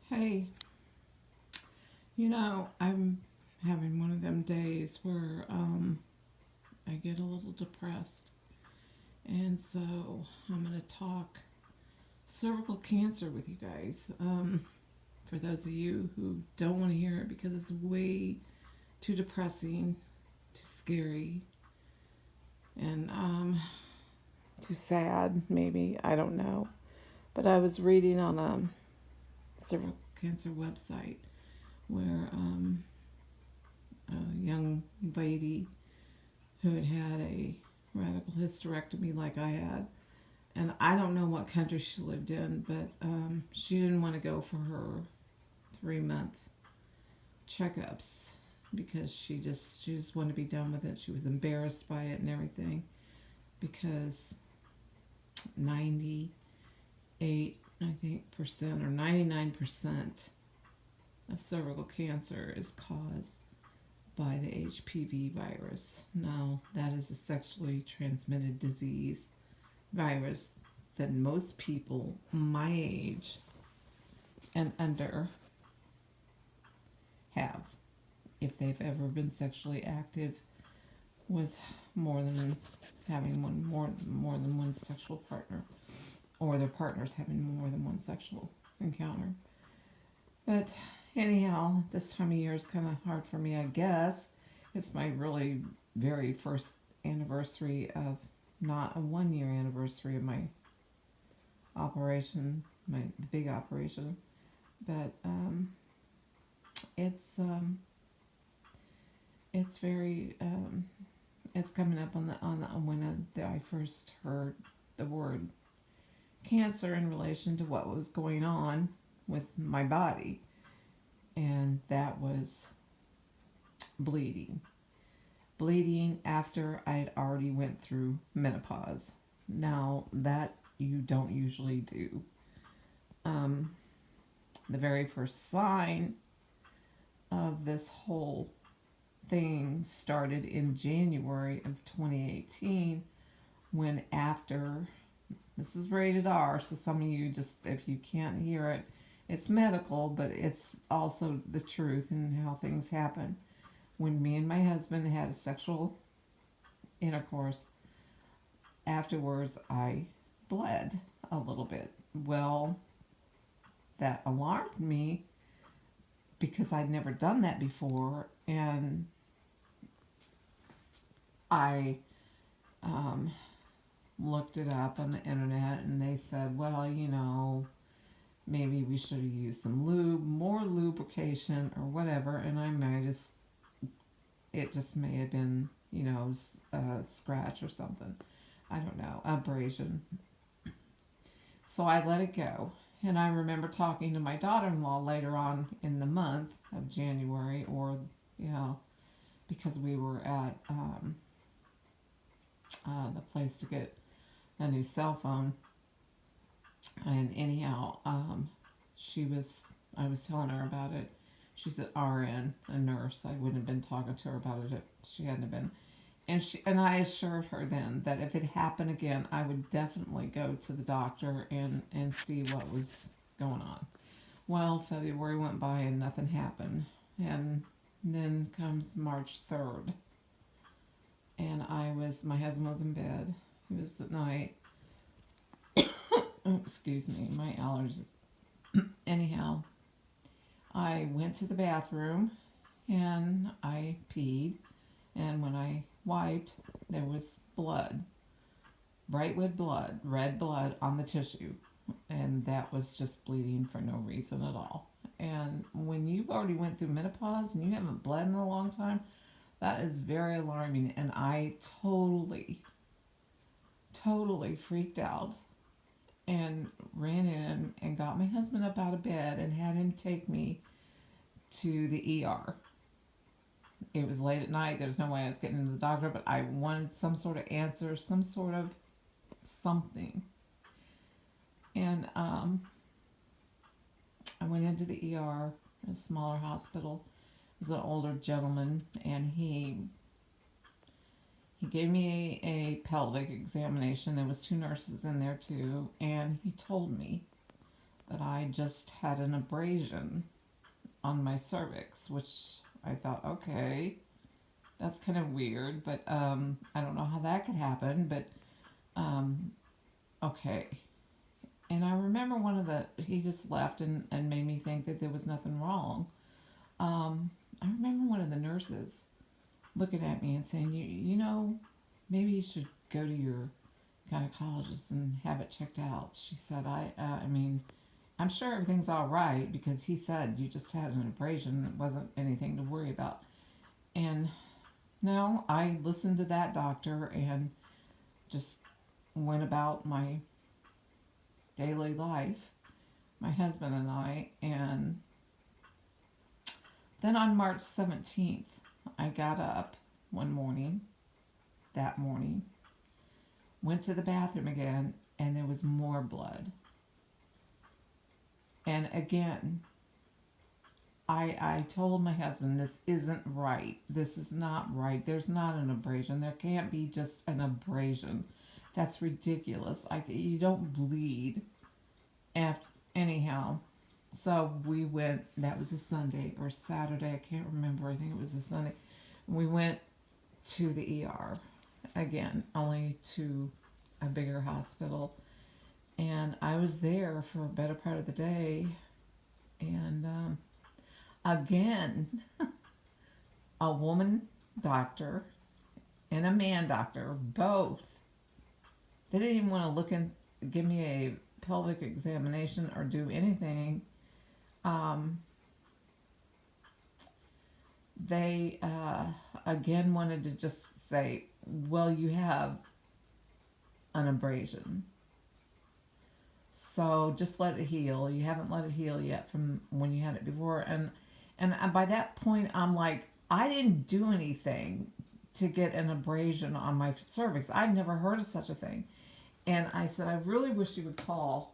Hey, I'm having one of them days where I get a little depressed. And so I'm going to talk cervical cancer with you guys. For those of you who don't want to hear it because it's way too depressing, too scary, and too sad, maybe. I don't know. But I was reading on a cervical cancer website where a young lady who had had a radical hysterectomy like I had. And I don't know what country she lived in, but she didn't want to go for her 3 month checkups because she just wanted to be done with it. She was embarrassed by it and everything because 98 I think percent or 99% of cervical cancer is caused by the HPV virus. Now, that is a sexually transmitted disease virus that most people my age and under have if they've ever been sexually active with more than having more than one sexual partner or their partners having more than one sexual encounter. But anyhow, this time of year is kind of hard for me, I guess. It's my really very first anniversary of not a 1 year anniversary of my operation, my the big operation, but it's it's very it's coming up on the when I first heard the word cancer in relation to what was going on with my body, and that was bleeding. Bleeding after I'd already went through menopause. Now that you don't usually do. Um, the very first sign of this whole thing started in January of 2018 when after this is rated R, so some of you just if you can't hear it, it's medical, but it's also the truth and how things happen. When me and my husband had a sexual intercourse, afterwards I bled a little bit. Well, that alarmed me because I'd never done that before, and I um, looked it up on the internet, and they said, well, maybe we should have used some lube, more lubrication, or whatever, and I might have, it just may have been, a scratch or something. I don't know, abrasion. So I let it go. And I remember talking to my daughter in law later on in the month of January, or, because we were at the place to get a new cell phone. And anyhow, I was telling her about it. She's an RN, a nurse. I wouldn't have been talking to her about it if she hadn't been. And I assured her then that if it happened again, I would definitely go to the doctor and see what was going on. Well, February went by and nothing happened. And then comes March 3rd. And my husband was in bed. It was at night. Oh, excuse me, my allergies. Anyhow, I went to the bathroom and I peed. And when I wiped, there was blood, bright red blood on the tissue. And that was just bleeding for no reason at all. And when you've already went through menopause and you haven't bled in a long time, that is very alarming. And I totally freaked out and ran in and got my husband up out of bed and had him take me to the ER. It was late at night. There's no way I was getting to the doctor, but I wanted some sort of answer, some sort of something. And I went into the ER, a smaller hospital. It was an older gentleman, and he gave me a pelvic examination. There was two nurses in there too, and he told me that I just had an abrasion on my cervix, which I thought, okay, that's kind of weird, but I don't know how that could happen, but um, okay. And I remember he just left and made me think that there was nothing wrong. I remember one of the nurses looking at me and saying, you know, maybe you should go to your gynecologist and have it checked out. She said, I mean, I'm sure everything's all right because he said you just had an abrasion. It wasn't anything to worry about. And no, I listened to that doctor and just went about my daily life, my husband and I. And then on March 17th, I got up one morning, that morning, went to the bathroom again, and there was more blood. And again, I told my husband, this isn't right. This is not right. There's not an abrasion. There can't be just an abrasion. That's ridiculous. You don't bleed. Anyhow, so we went, that was a Sunday or Saturday, I can't remember. I think it was a Sunday. We went to the ER again, only to a bigger hospital. And I was there for a better part of the day. And again, a woman doctor and a man doctor, both. They didn't even want to look and give me a pelvic examination or do anything. They again wanted to just say, well, you have an abrasion. So just let it heal. You haven't let it heal yet from when you had it before. And by that point, I'm like, I didn't do anything to get an abrasion on my cervix. I've never heard of such a thing. And I said, I really wish you would call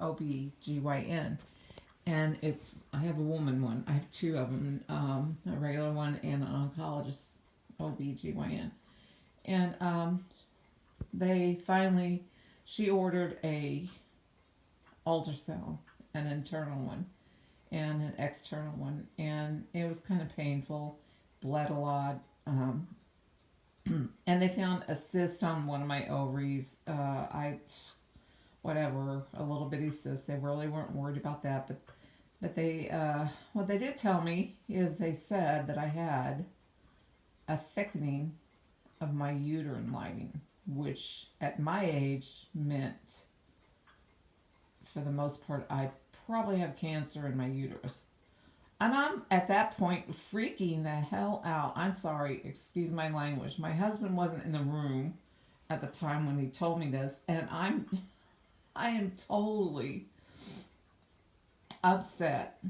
OBGYN. And I have a woman one. I have two of them, a regular one and an oncologist, OBGYN. And she ordered a ultrasound, an internal one and an external one. And it was kind of painful, bled a lot. And they found a cyst on one of my ovaries. Whatever, a little bitty cyst. They really weren't worried about that, but they, what they did tell me is they said that I had a thickening of my uterine lining, which at my age meant, for the most part, I probably have cancer in my uterus. And I'm at that point freaking the hell out. I'm sorry, excuse my language. My husband wasn't in the room at the time when he told me this, and I am totally upset,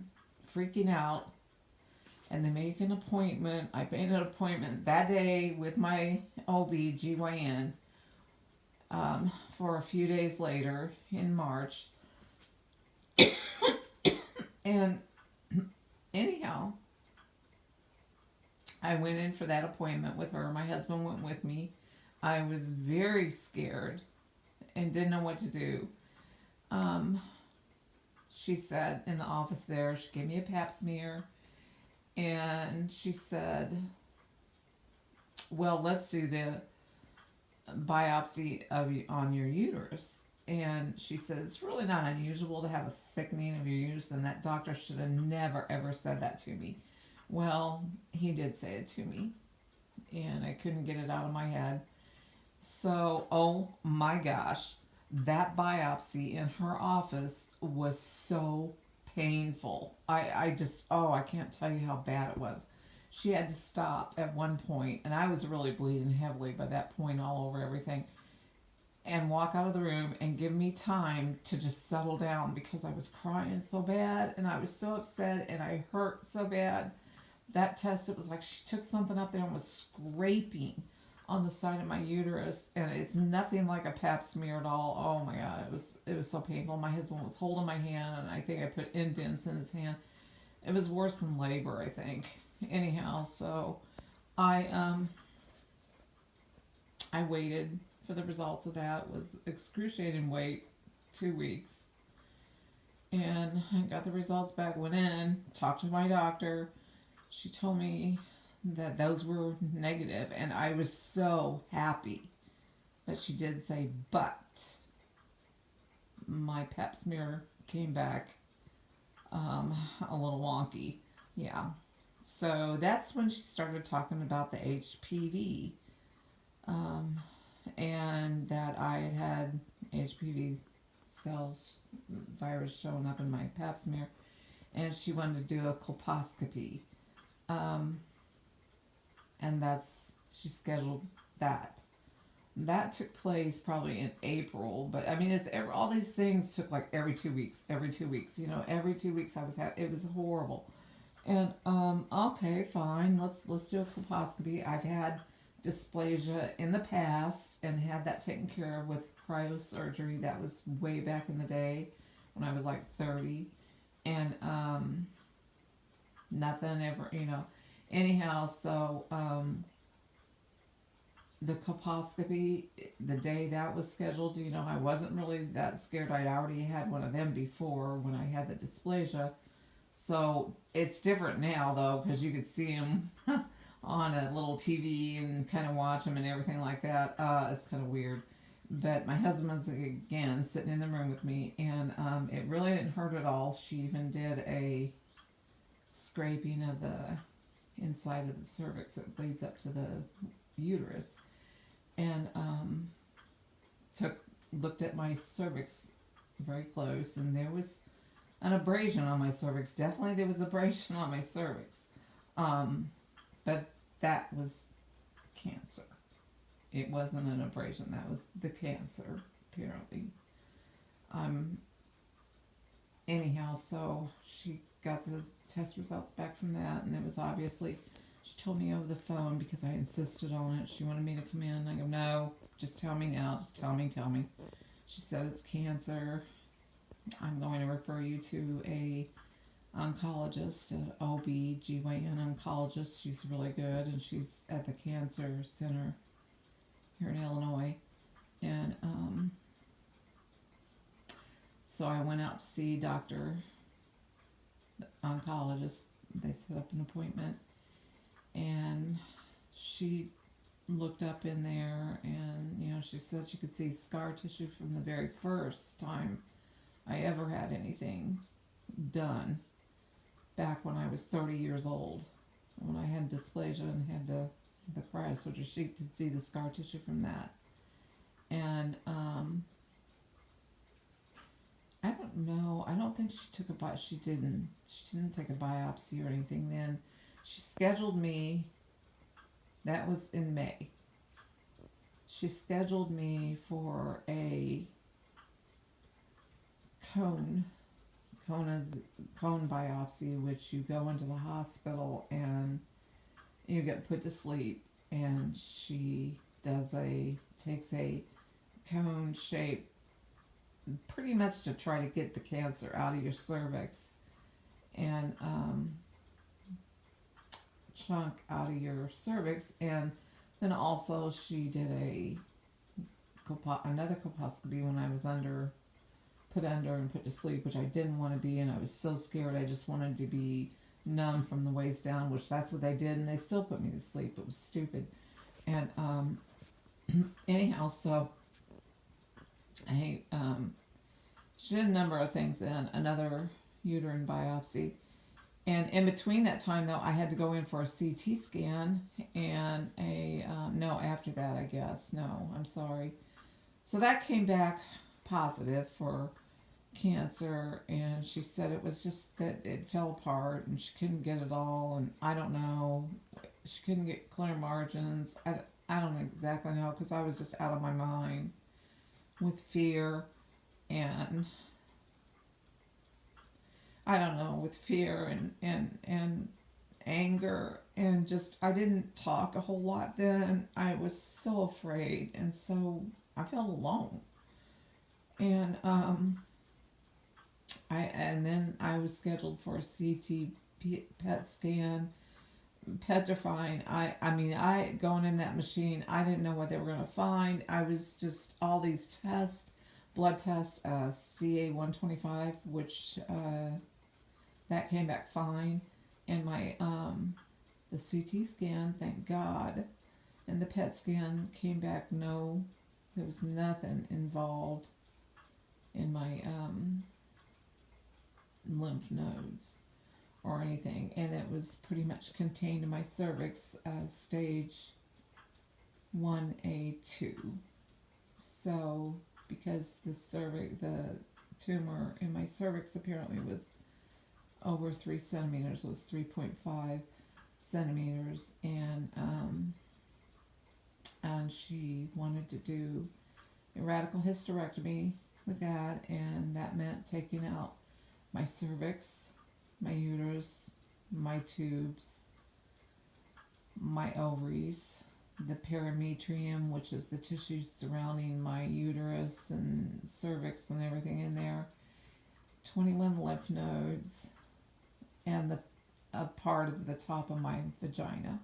freaking out. And they make an appointment. I made an appointment that day with my OB/GYN for a few days later in March. And anyhow, I went in for that appointment with her. My husband went with me. I was very scared and didn't know what to do. She said in the office there, she gave me a pap smear, and she said, well, let's do the biopsy on your uterus. And she said, it's really not unusual to have a thickening of your uterus, and that doctor should have never, ever said that to me. Well, he did say it to me, and I couldn't get it out of my head. So, oh my gosh, that biopsy in her office was so painful. I can't tell you how bad it was. She had to stop at one point, and I was really bleeding heavily by that point all over everything, and walk out of the room and give me time to just settle down because I was crying so bad and I was so upset and I hurt so bad. That test, it was like she took something up there and was scraping on the side of my uterus, and it's nothing like a pap smear at all. Oh my God, it was so painful. My husband was holding my hand, and I think I put indents in his hand. It was worse than labor, I think. Anyhow, so I waited for the results of that. It was excruciating wait, 2 weeks. And I got the results back, went in, talked to my doctor. She told me that those were negative, and I was so happy that she did say, but my pap smear came back a little wonky. Yeah. So that's when she started talking about the HPV, um, and that I had HPV cells, virus showing up in my pap smear, and she wanted to do a colposcopy. Um, and she scheduled that. That took place probably in April, but I mean, all these things took like every 2 weeks, every 2 weeks. Every 2 weeks it was horrible. And okay, fine, let's do a colposcopy. I've had dysplasia in the past and had that taken care of with cryosurgery. That was way back in the day when I was like 30, and nothing ever. Anyhow, so the colposcopy, the day that was scheduled, I wasn't really that scared. I'd already had one of them before when I had the dysplasia. So it's different now, though, because you could see them on a little TV and kind of watch them and everything like that. It's kind of weird. But my husband was, again, sitting in the room with me, and it really didn't hurt at all. She even did a scraping of the inside of the cervix that leads up to the uterus, and looked at my cervix very close, and there was an abrasion on my cervix. Definitely there was abrasion on my cervix, but that was cancer. It wasn't an abrasion. That was the cancer, apparently. Anyhow, so she got the test results back from that, and it was obviously, she told me over the phone because I insisted on it. She wanted me to come in. I go, no, just tell me now. Just tell me. She said it's cancer. I'm going to refer you to a oncologist, an OB/GYN oncologist. She's really good, and she's at the cancer center here in Illinois. And so I went out to see Dr. oncologist. They set up an appointment, and she looked up in there, and she said she could see scar tissue from the very first time I ever had anything done, back when I was 30 years old, when I had dysplasia and had the cryosurgery. She could see the scar tissue from that. And I don't know. I don't think she took a biopsy. She didn't take a biopsy or anything then. She scheduled me. That was in May. She scheduled me for a cone biopsy, which you go into the hospital and you get put to sleep, and she takes a cone shape, pretty much to try to get the cancer out of your cervix, and chunk out of your cervix. And then also she did another colposcopy when I was put under and put to sleep, which I didn't want to be, and I was so scared. I just wanted to be numb from the waist down, which that's what they did, and they still put me to sleep. It was stupid. And anyhow, so she did a number of things then, another uterine biopsy. And in between that time, though, I had to go in for a CT scan and no, after that, I guess. No, I'm sorry. So that came back positive for cancer, and she said it was just that it fell apart and she couldn't get it all, and I don't know. She couldn't get clear margins. I don't exactly know, because I was just out of my mind with fear, and I don't know, with fear and anger, and just, I didn't talk a whole lot then. I was so afraid, and so I felt alone. And then I was scheduled for a CT PET scan, petrifying. I mean, going in that machine, I didn't know what they were going to find. I was just, all these tests, blood test, CA-125, which that came back fine, and my the CT scan, thank God, and the PET scan came back no, there was nothing involved in my lymph nodes or anything, and it was pretty much contained in my cervix, stage 1A2. So because the tumor in my cervix apparently was over 3 centimeters, it was 3.5 centimeters, and she wanted to do a radical hysterectomy with that, and that meant taking out my cervix, my uterus, my tubes, my ovaries, the perimetrium, which is the tissue surrounding my uterus and cervix and everything in there, 21 lymph nodes, and a part of the top of my vagina.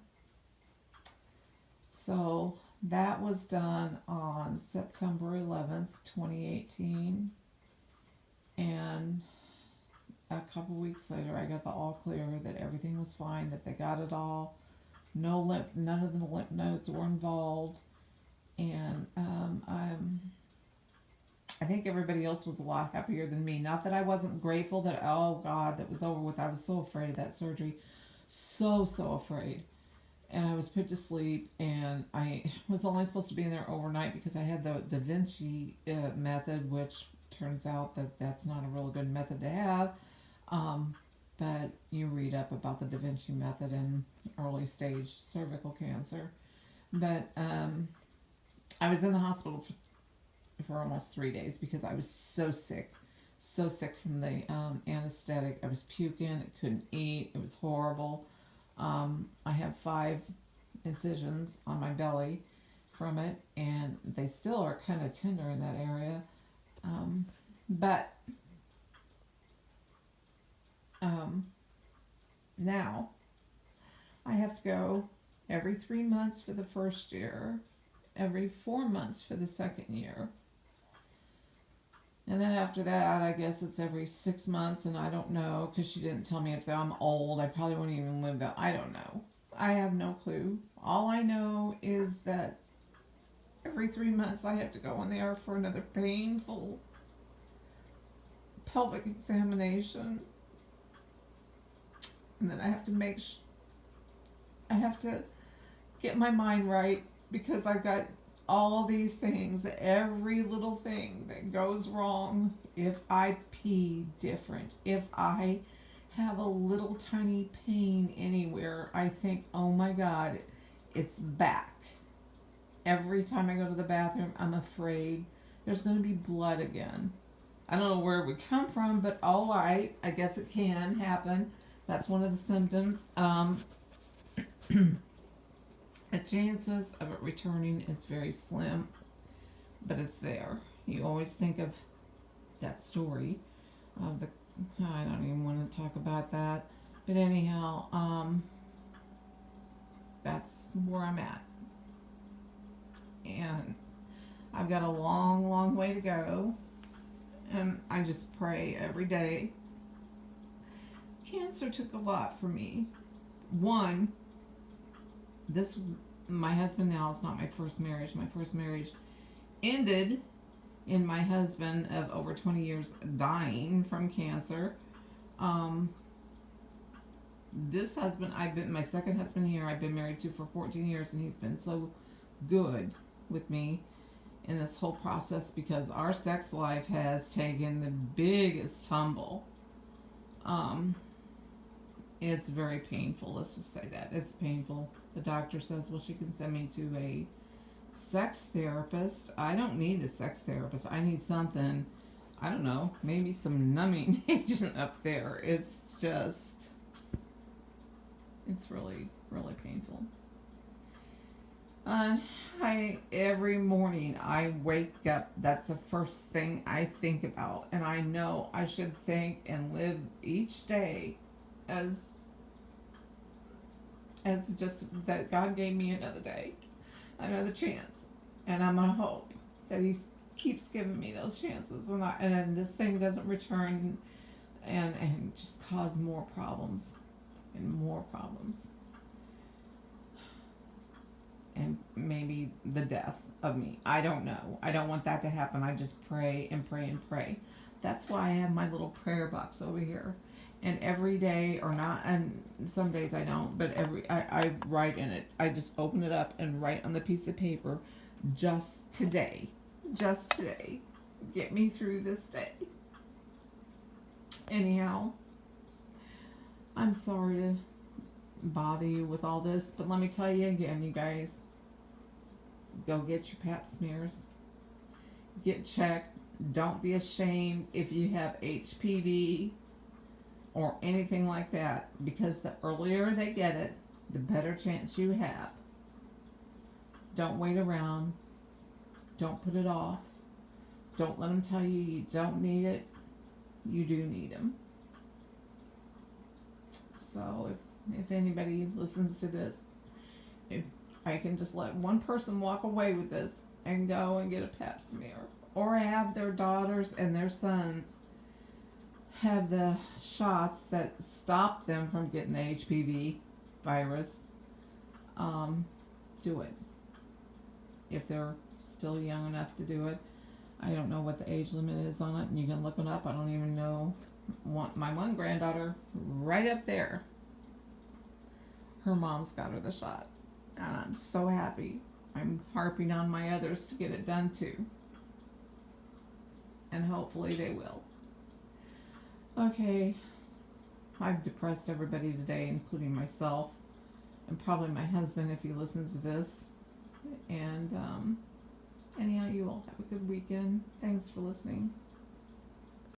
So that was done on September 11th, 2018, and a couple weeks later I got the all clear that everything was fine, that they got it all. None of the lymph nodes were involved, and I think everybody else was a lot happier than me. Not that I wasn't grateful that, oh God, that was over with. I was so afraid of that surgery, so afraid, and I was put to sleep, and I was only supposed to be in there overnight because I had the Da Vinci method, which turns out that that's not a real good method to have. But you read up about the Da Vinci method in early stage cervical cancer. But I was in the hospital for almost 3 days because I was so sick from the anesthetic. I was puking, I couldn't eat, it was horrible. I have 5 incisions on my belly from it, and they still are kind of tender in that area. But now I have to go every 3 months for the first year, every 4 months for the second year, and then after that I guess it's every 6 months, and I don't know, because she didn't tell me if I'm old. I probably won't even live that. I don't know. I have no clue. All I know is that every 3 months I have to go in there for another painful pelvic examination, and then I have to I have to get my mind right, because I've got all these things, every little thing that goes wrong. If I pee different, if I have a little tiny pain anywhere, I think, oh my God, it's back. Every time I go to the bathroom, I'm afraid there's going to be blood again. I don't know where it would come from, but all right, I guess it can happen. That's one of the symptoms. The chances of it returning is very slim, but it's there. You always think of that story of the, I don't even want to talk about that, but anyhow, that's where I'm at, and I've got a long way to go, and I just pray every day. Cancer took a lot for me. One, my husband now is not my first marriage. My first marriage ended in my husband of over 20 years dying from cancer. This husband, my second husband here, I've been married to for 14 years, and he's been so good with me in this whole process, because our sex life has taken the biggest tumble. It's very painful. Let's just say that. It's painful. The doctor says, well, she can send me to a sex therapist. I don't need a sex therapist. I need something, I don't know, maybe some numbing agent up there. It's just, it's really painful. Every morning I wake up, that's the first thing I think about. And I know I should think and live each day as just that God gave me another day, another chance, and I'm gonna hope that He's keeps giving me those chances, and then this thing doesn't return, and just cause more problems and more problems, and maybe the death of me. I don't know. I don't want that to happen. I just pray and pray and pray. That's why I have my little prayer box over here. And every day, or not, and some days I don't, but I write in it. I just open it up and write on the piece of paper, just today, get me through this day. Anyhow, I'm sorry to bother you with all this, but let me tell you again, you guys, go get your pap smears, get checked. Don't be ashamed if you have HPV or anything like that, because the earlier they get it, the better chance you have. Don't wait around. Don't put it off. Don't let them tell you you don't need it. You do need them. So if anybody listens to this, if I can just let one person walk away with this and go and get a pap smear, or have their daughters and their sons have the shots that stop them from getting the HPV virus, do it. If they're still young enough to do it. I don't know what the age limit is on it, and you can look it up. I don't even know. My one granddaughter, right up there, her mom's got her the shot. And I'm so happy. I'm harping on my others to get it done too. And hopefully they will. Okay, I've depressed everybody today, including myself, and probably my husband if he listens to this. And anyhow, you all have a good weekend. Thanks for listening.